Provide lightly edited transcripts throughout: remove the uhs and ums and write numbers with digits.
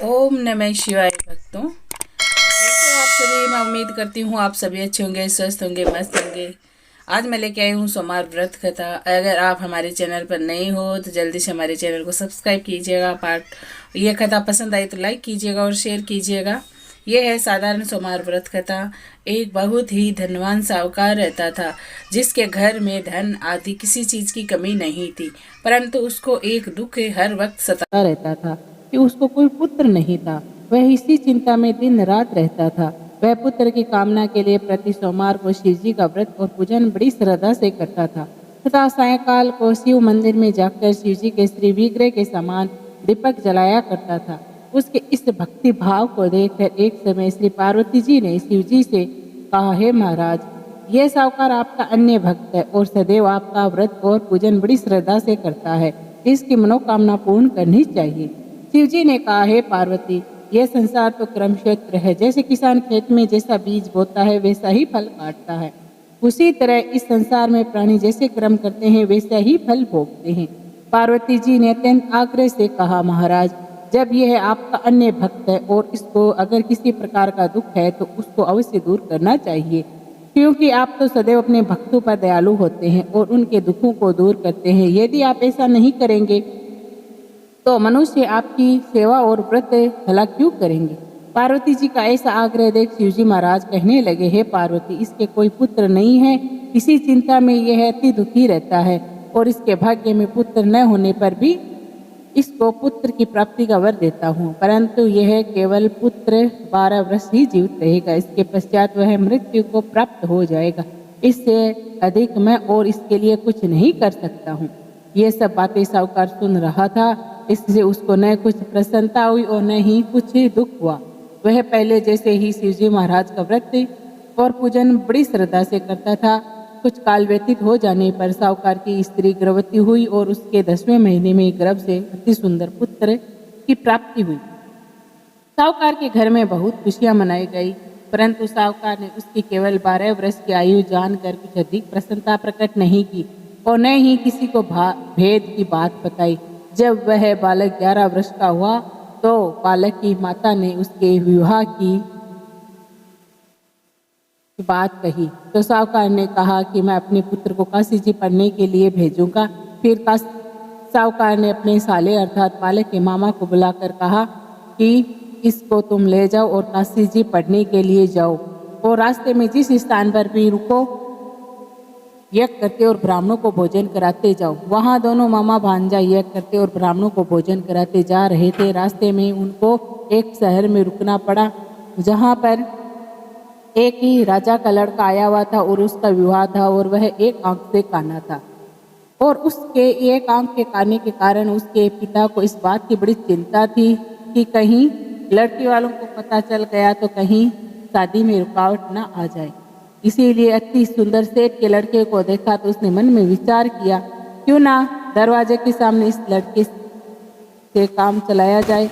ओम नमः शिवाय भक्तों, कैसे हो आप सभी। मैं उम्मीद करती हूँ आप सभी अच्छे होंगे, स्वस्थ होंगे, मस्त होंगे। आज मैं लेके आई हूँ सोमवार व्रत कथा। अगर आप हमारे चैनल पर नए हो तो जल्दी से हमारे चैनल को सब्सक्राइब कीजिएगा। ये कथा पसंद आई तो लाइक कीजिएगा और शेयर कीजिएगा। ये है साधारण सोमवार व्रत कथा। एक बहुत ही धनवान साहूकार रहता था, जिसके घर में धन आदि किसी चीज की कमी नहीं थी, परंतु उसको एक दुख हर वक्त सता रहता था कि उसको कोई पुत्र नहीं था। वह इसी चिंता में दिन रात रहता था। वह पुत्र की कामना के लिए प्रति सोमवार को शिव जी का व्रत और पूजन बड़ी श्रद्धा से करता था तथा सायंकाल को शिव मंदिर में जाकर शिव जी के श्री विग्रह के समान दीपक जलाया करता था। उसके इस भक्ति भाव को देखकर एक समय श्री पार्वती जी ने शिव जी से कहा, हे महाराज, यह साहूकार आपका अन्य भक्त है और सदैव आपका व्रत और पूजन बड़ी श्रद्धा से करता है। इसकी मनोकामना पूर्ण करनी चाहिए। शिव जी ने कहा, हे पार्वती, यह संसार तो क्रम क्षेत्र है। जैसे किसान खेत में जैसा बीज बोता है वैसा ही फल काटता है, उसी तरह इस संसार में प्राणी जैसे कर्म करते हैं वैसा ही फल भोगते हैं। पार्वती जी ने अत्यंत आग्रह से कहा, महाराज, जब यह आपका अन्य भक्त है और इसको अगर किसी प्रकार का दुख है तो उसको अवश्य दूर करना चाहिए, क्योंकि आप तो सदैव अपने भक्तों पर दयालु होते हैं और उनके दुखों को दूर करते हैं। यदि आप ऐसा नहीं करेंगे तो मनुष्य आपकी सेवा और व्रत भला क्यों करेंगे। पार्वती जी का ऐसा आग्रह देख शिवजी महाराज कहने लगे, हे पार्वती, इसके कोई पुत्र नहीं है। इसी चिंता में यह अति दुखी रहता है और इसके भाग्य में पुत्र न होने पर भी इसको पुत्र की प्राप्ति का वर देता हूँ, परंतु यह केवल पुत्र 12 वर्ष ही जीवित रहेगा। इसके पश्चात वह मृत्यु को प्राप्त हो जाएगा। इससे अधिक मैं और इसके लिए कुछ नहीं कर सकता हूँ। ये सब बातें साहूकार सुन रहा था, इससे उसको न कुछ प्रसन्नता हुई और न ही कुछ दुख हुआ। वह पहले जैसे ही शिवजी महाराज का व्रत और पूजन बड़ी श्रद्धा से करता था। कुछ काल व्यतीत हो जाने पर साहूकार की स्त्री गर्भवती हुई और उसके 10वें महीने में गर्भ से अति सुंदर पुत्र की प्राप्ति हुई। साहूकार के घर में बहुत खुशियां मनाई गई, परंतु साहूकार ने उसकी केवल 12 वर्ष की आयु जानकर कुछ अधिक प्रसन्नता प्रकट नहीं की और न ही किसी को भेद की बात बताई। जब वह बालक 11 वर्ष का हुआ तो बालक की माता ने उसके विवाह की बात कही तो साहूकार ने कहा कि मैं अपने पुत्र को काशी जी पढ़ने के लिए भेजूंगा। फिर साहूकार ने अपने साले अर्थात बालक के मामा को बुलाकर कहा कि इसको तुम ले जाओ और काशी जी पढ़ने के लिए जाओ और रास्ते में जिस स्थान पर भी रुको यज्ञ करते और ब्राह्मणों को भोजन कराते जाओ। वहाँ दोनों मामा भांजा यज्ञ करते और ब्राह्मणों को भोजन कराते जा रहे थे। रास्ते में उनको एक शहर में रुकना पड़ा, जहाँ पर एक ही राजा का लड़का आया हुआ था और उसका विवाह था और वह एक आंख से काना था और उसके एक आंख के काने के कारण उसके पिता को इस बात की बड़ी चिंता थी कि कहीं लड़की वालों को पता चल गया तो कहीं शादी में रुकावट ना आ जाए। इसीलिए अति सुंदर सेठ के लड़के को देखा तो उसने मन में विचार किया, क्यों ना दरवाजे के सामने इस लड़के से काम चलाया जाए।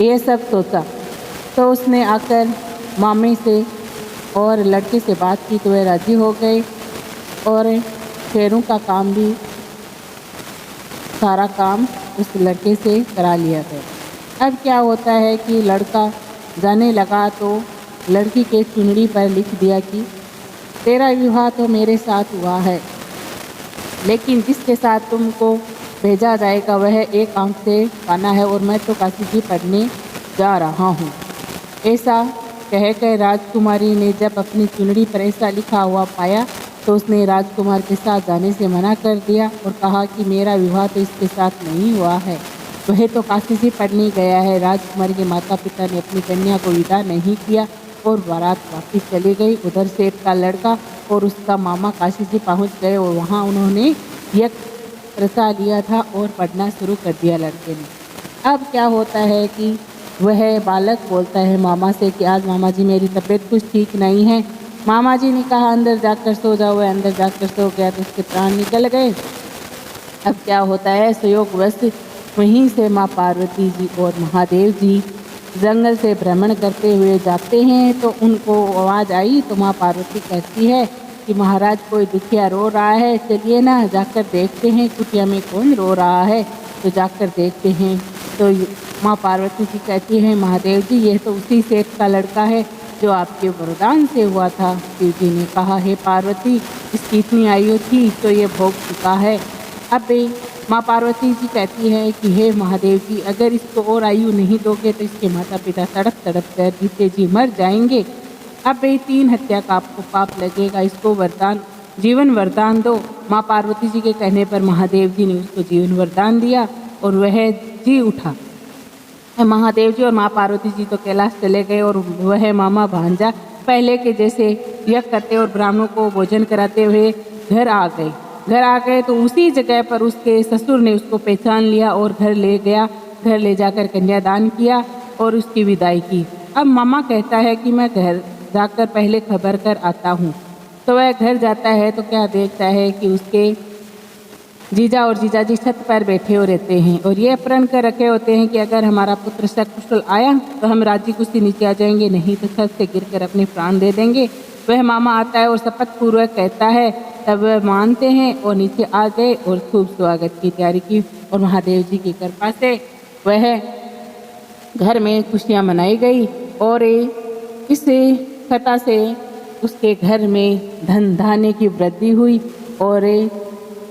ये सब सोचा तो उसने आकर मामे से और लड़के से बात की तो वह राजी हो गए और शेरों का काम भी सारा काम उस लड़के से करा लिया गया। अब क्या होता है कि लड़का जाने लगा तो लड़की के चुनरी पर लिख दिया कि तेरा विवाह तो मेरे साथ हुआ है, लेकिन जिसके साथ तुमको भेजा जाएगा वह एक आंख से काना है और मैं तो काशी जी पढ़ने जा रहा हूँ। ऐसा कहकर राजकुमारी ने जब अपनी चुनरी पर ऐसा लिखा हुआ पाया तो उसने राजकुमार के साथ जाने से मना कर दिया और कहा कि मेरा विवाह तो इसके साथ नहीं हुआ है, वह तो काशी जी पढ़ने गया है। राजकुमारी के माता पिता ने अपनी कन्या को विदा नहीं किया और बारात वापस चली गई। उधर सेठ का लड़का और उसका मामा काशी जी पहुँच गए और वहाँ उन्होंने यज्ञ रचा लिया था और पढ़ना शुरू कर दिया लड़के ने। अब क्या होता है कि वह बालक बोलता है मामा से कि आज मामा जी मेरी तबीयत कुछ ठीक नहीं है। मामा जी ने कहा अंदर जाकर सो जाओ। वह अंदर जाकर सो गया तो उसके प्राण निकल गए। अब क्या होता है, संयोगवश वहीं से माँ पार्वती जी और महादेव जी जंगल से भ्रमण करते हुए जाते हैं तो उनको आवाज़ आई तो माँ पार्वती कहती है कि महाराज कोई दुखिया रो रहा है, चलिए ना जाकर देखते हैं कुटिया में कौन रो रहा है। तो जाकर देखते हैं तो माँ पार्वती जी कहती हैं, महादेव जी ये तो उसी सेठ का लड़का है जो आपके वरदान से हुआ था। शिव जी ने कहा, हे पार्वती, इसकी इतनी आयु थी तो ये भोग चुका है। अब माँ पार्वती जी कहती है कि हे महादेव जी, अगर इसको और आयु नहीं दोगे तो इसके माता पिता तड़प तड़प कर जीते जी मर जाएंगे। अब 3 हत्या का आपको पाप लगेगा, इसको वरदान, जीवन वरदान दो। माँ पार्वती जी के कहने पर महादेव जी ने उसको जीवन वरदान दिया और वह जी उठा। महादेव जी और माँ पार्वती जी तो कैलाश चले गए और वह मामा भांजा पहले के जैसे यज्ञ करते और ब्राह्मणों को भोजन कराते हुए घर आ गए। तो उसी जगह पर उसके ससुर ने उसको पहचान लिया और घर ले गया। घर ले जाकर कन्यादान किया और उसकी विदाई की। अब मामा कहता है कि मैं घर जाकर पहले खबर कर आता हूँ। तो वह घर जाता है तो क्या देखता है कि उसके जीजा और जीजाजी छत पर बैठे हो रहते हैं और ये प्रण कर रखे होते हैं कि अगर हमारा पुत्र सकुशल आया तो हम राजी खुशी नीचे आ जाएंगे, नहीं तो छत से गिरकर अपने प्राण दे देंगे। वह मामा आता है और शपथ पूर्वक कहता है, तब वह मानते हैं और नीचे आ गए और खूब स्वागत की तैयारी की। और महादेव जी की कृपा से वह घर में खुशियाँ मनाई गई और इस कथा से उसके घर में धन धान्य की वृद्धि हुई और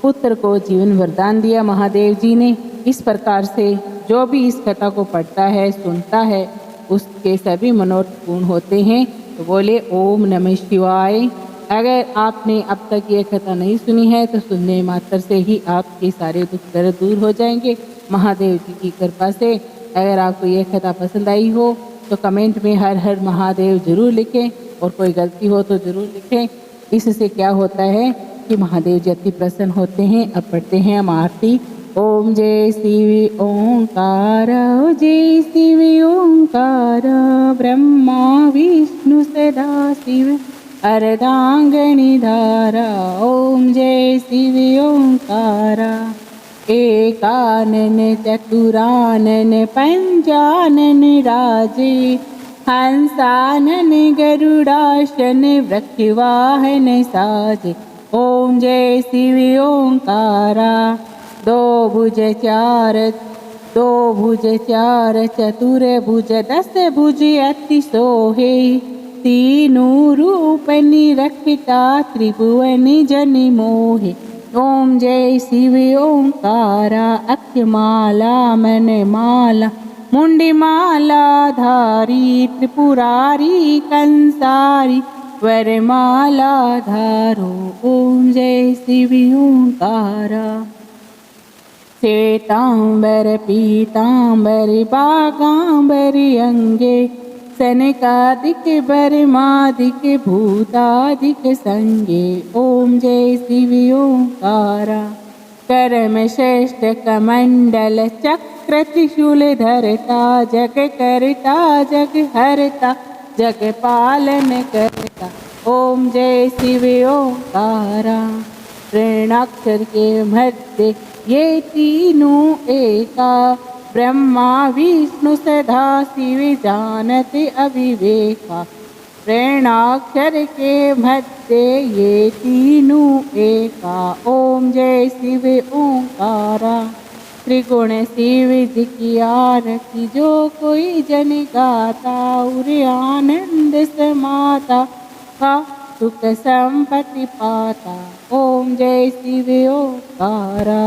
पुत्र को जीवन वरदान दिया महादेव जी ने। इस प्रकार से जो भी इस कथा को पढ़ता है, सुनता है, उसके सभी मनोरथ पूर्ण होते हैं। तो बोले ओम नमः शिवाय। अगर आपने अब तक ये कथा नहीं सुनी है तो सुनने मात्र से ही आपके सारे दुख दर्द दूर हो जाएंगे महादेव जी की कृपा से। अगर आपको ये कथा पसंद आई हो तो कमेंट में हर हर महादेव जरूर लिखें और कोई गलती हो तो जरूर लिखें। इससे क्या होता है कि महादेव जी अति प्रसन्न होते हैं। अब पढ़ते हैं हम आरती। ओम जय शिव ओंकार, जय शिव ओंकार, ब्रह्मा विष्णु सदा शिव अर्धांगनी धारा। ओम जय शिव ओंकार, एकानन चतुरानन पंचानन राजे, हंसानन गरुडासन वृक्षवाहन साजे। ओम जय शिव ओंकारा, दो भुज चार चतुर भुज 10 भुज अति सोहे, तीनों रूप निरखता त्रिभुवन जन मोहे। ओम जय शिव ओंकारा, अक्षमाला मन माला मुंडी माला धारी, त्रिपुरारी कंसारी वरमाला धारो। ओम जय शिव ओंकारा, श्वेतांबर पीतांबर बागांबर अंगे, सनकादिक बर्मादिक भूतादिक संगे। ओम जय शिव ओंकारा, करम श्रेष्ठ कमंडल चक्र त्रिशूल धरता, जग करता जग हरता, जग पालन करता। ओम जय शिव ओंकारा, ऋणाक्षर के मध्य ये तीनों एका, ब्रह्मा विष्णु सदा शिव जानते अविवेका। ऋणाक्षर के मध्य ये तीनों एका। ओम जय शिव ओंकारा, त्रिगुण शिव जी की आरती जो कोई जन गाता, उरे आनंद समाता का सुख संपत्ति पाता। ओम जय शिव ओंकारा।